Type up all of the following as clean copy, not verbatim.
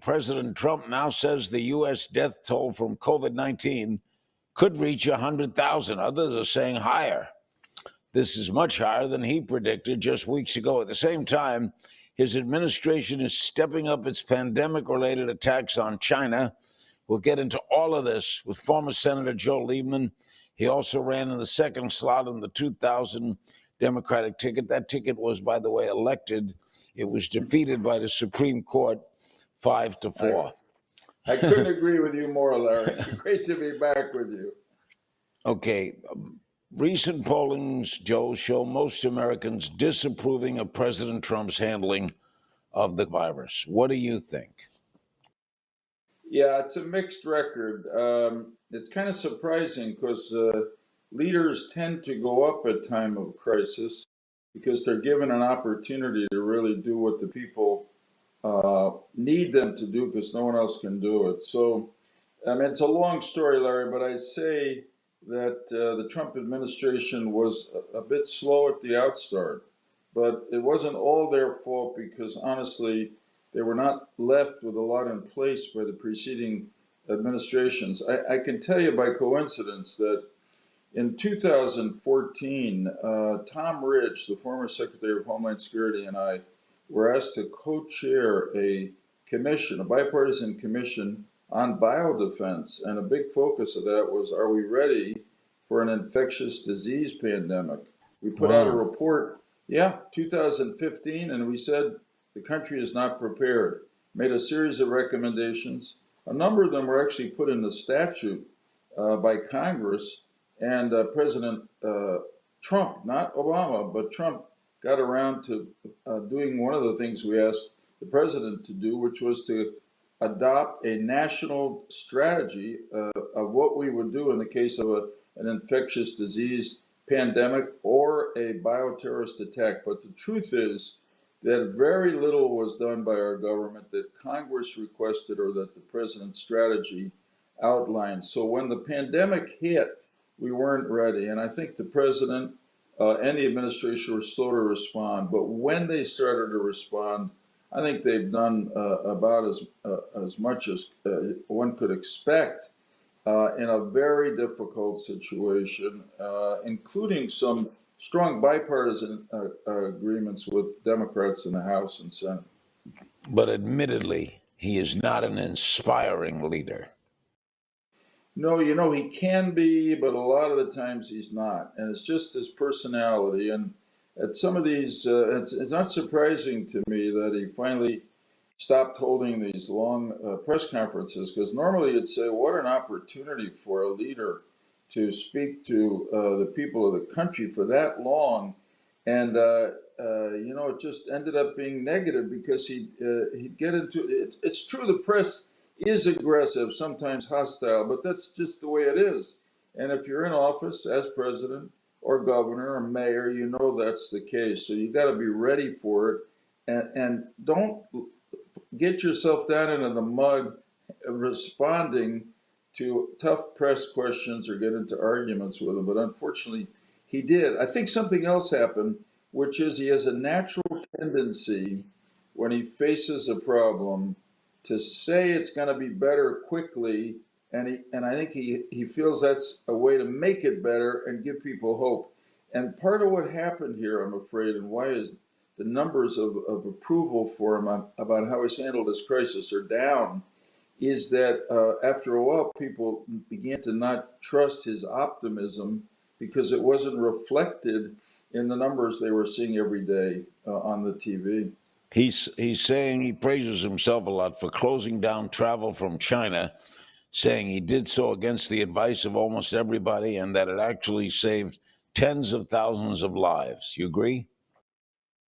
President Trump now says the U.S. death toll from COVID-19 could reach 100,000. Others are saying higher. This is much higher than he predicted just weeks ago. At the same time, his administration is stepping up its pandemic-related attacks on China. We'll get into all of this with former Senator Joe Lieberman. He also ran in the second slot in the 2000 Democratic ticket. That ticket was, by the way, elected. It was defeated by the Supreme Court 5-4. I couldn't agree with you more, Larry. Great to be back with you. Okay. Recent pollings, Joe, show most Americans disapproving of President Trump's handling of the virus. What do you think? Yeah, it's a mixed record. It's kind of surprising because leaders tend to go up at time of crisis because they're given an opportunity to really do what the people need them to do because no one else can do it. So, I mean, it's a long story, Larry, but I say that the Trump administration was a bit slow at the outstart, but it wasn't all their fault because honestly, they were not left with a lot in place by the preceding administrations. I can tell you by coincidence that in 2014, Tom Ridge, the former Secretary of Homeland Security, and I were asked to co-chair a commission, a bipartisan commission on biodefense. And a big focus of that was, are we ready for an infectious disease pandemic? We put out a report, 2015, and we said the country is not prepared. Made a series of recommendations. A number of them were actually put in the statute by Congress, and President Trump, not Obama, but Trump got around to doing one of the things we asked the president to do, which was to adopt a national strategy of what we would do in the case of an infectious disease pandemic or a bioterrorist attack. But the truth is that very little was done by our government that Congress requested or that the president's strategy outlined. So when the pandemic hit, we weren't ready. And I think the president and the administration were slow to respond. But when they started to respond, I think they've done about as much as one could expect in a very difficult situation, including some strong bipartisan agreements with Democrats in the House and Senate. But admittedly, he is not an inspiring leader. No, you know, he can be, but a lot of the times he's not. And it's just his personality. And at some of these, it's not surprising to me that he finally stopped holding these long press conferences, because normally you'd say, what an opportunity for a leader to speak to the people of the country for that long. And, you know, it just ended up being negative because he'd get into it. It's true, the press is aggressive, sometimes hostile, but that's just the way it is. And if you're in office as president or governor or mayor, you know that's the case. So you got to be ready for it, and don't get yourself down into the mud responding to tough press questions or get into arguments with them. But unfortunately, he did. I think something else happened, which is he has a natural tendency when he faces a problem to say it's going to be better quickly, and I think he feels that's a way to make it better and give people hope. And part of what happened here, I'm afraid, and why is the numbers of approval for him about how he's handled this crisis are down, is that after a while, people began to not trust his optimism because it wasn't reflected in the numbers they were seeing every day on the TV. He's saying he praises himself a lot for closing down travel from China, saying he did so against the advice of almost everybody and that it actually saved tens of thousands of lives. You agree?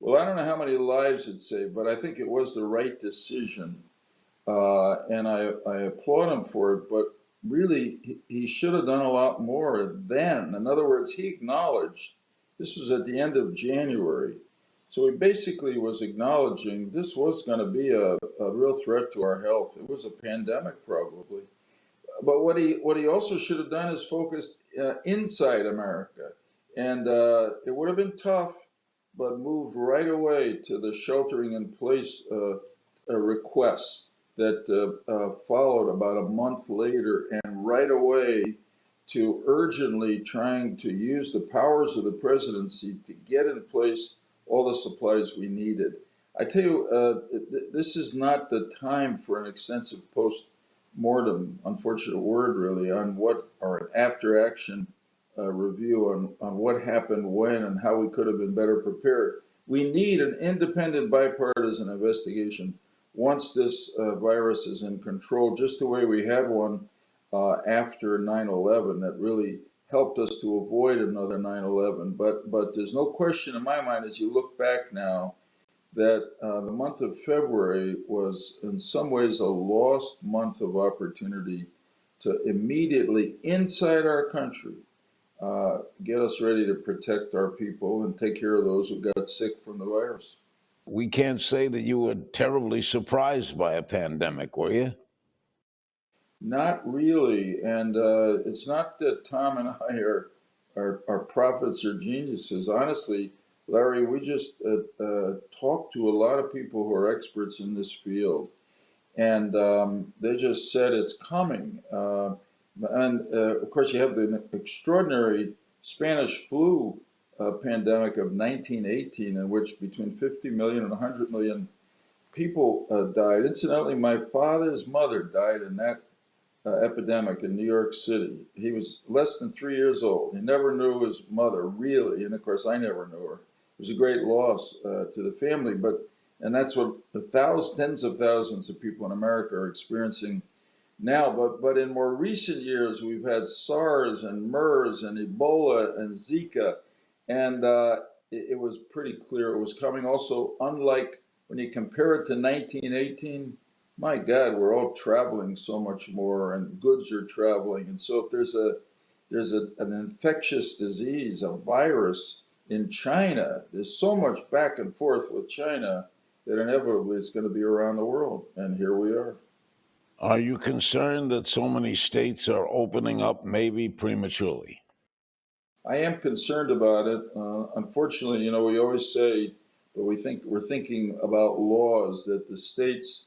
Well, I don't know how many lives it saved, but I think it was the right decision. And I applaud him for it, but really he should have done a lot more then. In other words, he acknowledged, this was at the end of January, so he basically was acknowledging this was going to be a real threat to our health. It was a pandemic probably. But what he also should have done is focused inside America. And it would have been tough, but moved right away to the sheltering in place requests. that followed about a month later, and right away to urgently trying to use the powers of the presidency to get in place all the supplies we needed. I tell you, this is not the time for an extensive post-mortem, unfortunate word really, on what, or an after-action review on what happened when and how we could have been better prepared. We need an independent bipartisan investigation once this virus is in control, just the way we had one after 9/11 that really helped us to avoid another 9/11. But there's no question in my mind as you look back now that the month of February was in some ways a lost month of opportunity to immediately inside our country get us ready to protect our people and take care of those who got sick from the virus. We can't say that you were terribly surprised by a pandemic, were you? Not really, and it's not that Tom and I are prophets or geniuses. Honestly, Larry, we just talked to a lot of people who are experts in this field, and they just said it's coming. And of course, you have the extraordinary Spanish flu pandemic of 1918, in which between 50 million and 100 million people died. Incidentally, my father's mother died in that epidemic in New York City. He was less than 3 years old. He never knew his mother, really, and of course, I never knew her. It was a great loss to the family, and that's what the tens of thousands of people in America are experiencing now. But in more recent years, we've had SARS and MERS and Ebola and Zika, and it was pretty clear it was coming. Also, unlike when you compare it to 1918, my God, we're all traveling so much more, and goods are traveling. And so, if an infectious disease, a virus in China, there's so much back and forth with China that inevitably it's going to be around the world. And here we are. Are you concerned that so many states are opening up maybe prematurely? I am concerned about it. Unfortunately, we always say that we're thinking about laws, that the states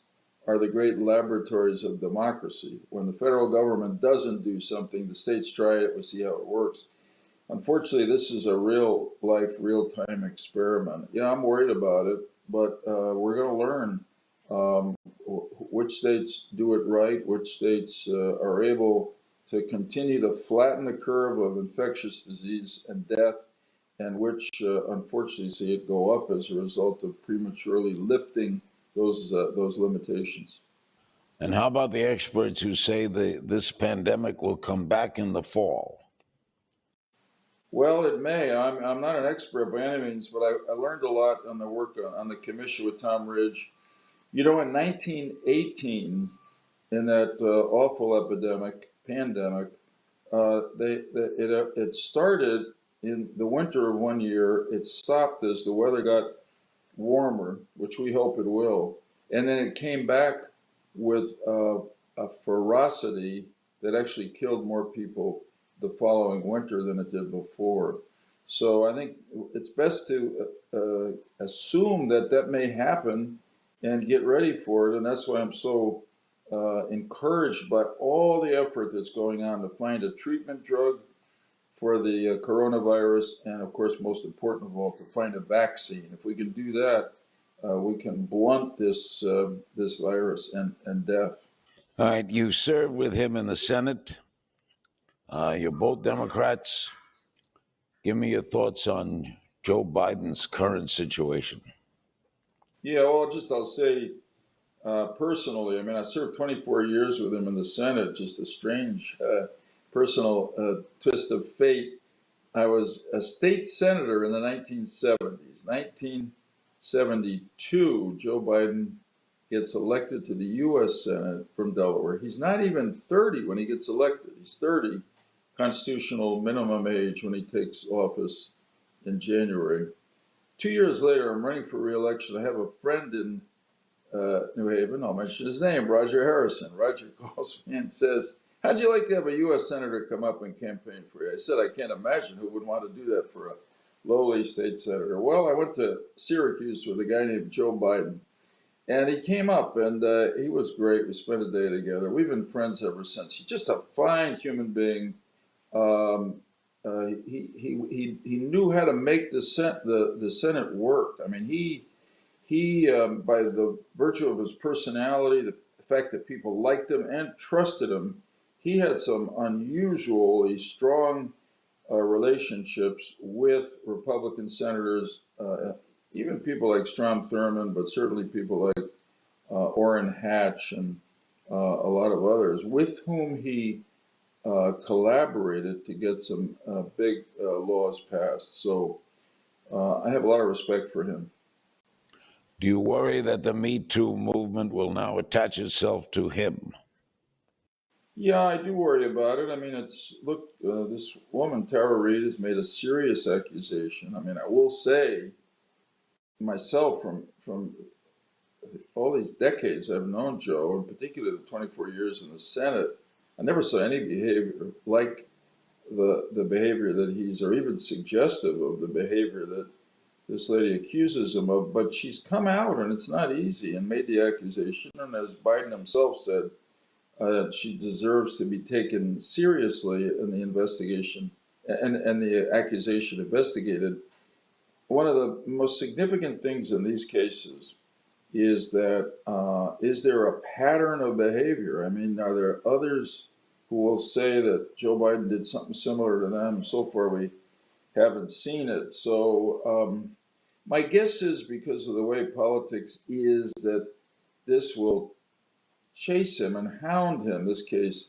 are the great laboratories of democracy. When the federal government doesn't do something, the states try it, we see how it works. Unfortunately, this is a real life, real time experiment. Yeah, I'm worried about it, but we're going to learn which states do it right, which states are able to continue to flatten the curve of infectious disease and death, and which unfortunately see it go up as a result of prematurely lifting those limitations. And how about the experts who say this pandemic will come back in the fall? Well, it may. I'm not an expert by any means, but I learned a lot on the work on the commission with Tom Ridge. In 1918, in that awful pandemic, it started in the winter of one year. It stopped as the weather got warmer, which we hope it will, and then it came back with a ferocity that actually killed more people the following winter than it did before. So I think it's best to assume that may happen and get ready for it, and that's why I'm so encouraged by all the effort that's going on to find a treatment drug for the coronavirus, and of course, most important of all, to find a vaccine. If we can do that, we can blunt this virus and death. All right, you served with him in the Senate. You're both Democrats. Give me your thoughts on Joe Biden's current situation. Yeah, well, I'll say personally, I mean, I served 24 years with him in the Senate, just a strange personal twist of fate. I was a state senator in the 1970s. 1972, Joe Biden gets elected to the U.S. Senate from Delaware. He's not even 30 when he gets elected. He's 30, constitutional minimum age when he takes office in January. 2 years later, I'm running for re-election. I have a friend in New Haven. I'll mention his name, Roger Harrison. Roger calls me and says, "How'd you like to have a U.S. Senator come up and campaign for you?" I said, "I can't imagine who would want to do that for a lowly state senator." Well, I went to Syracuse with a guy named Joe Biden, And he came up, and he was great. We spent a day together. We've been friends ever since. He's just a fine human being. He knew how to make the Senate work. I mean, he by the virtue of his personality, the fact that people liked him and trusted him, he had some unusually strong relationships with Republican senators, even people like Strom Thurmond, but certainly people like Orrin Hatch and a lot of others, with whom he collaborated to get some big laws passed. So I have a lot of respect for him. Do you worry that the Me Too movement will now attach itself to him? Yeah, I do worry about it. I mean, look, this woman, Tara Reid, has made a serious accusation. I mean, I will say myself, from all these decades I've known Joe, in particular the 24 years in the Senate, I never saw any behavior like the behavior that or even suggestive of the behavior that this lady accuses him of. But she's come out, and it's not easy, and made the accusation. And as Biden himself said, she deserves to be taken seriously in the investigation and the accusation investigated. One of the most significant things in these cases is that is there a pattern of behavior? I mean, are there others who will say that Joe Biden did something similar to them? So far, we haven't seen it. So my guess is, because of the way politics is, that this will chase him and hound him, this case,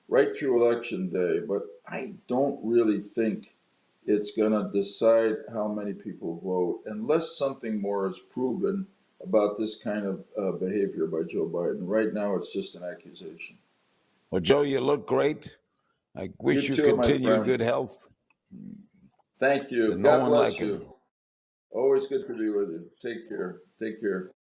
right through election day. But I don't really think it's going to decide how many people vote unless something more is proven about this kind of behavior by Joe Biden. Right now, it's just an accusation. Well, Joe, you look great. I wish you too, my continue friend. good health. Thank you. There's no God one bless like you. him. Always good to be with you. Take care. Take care.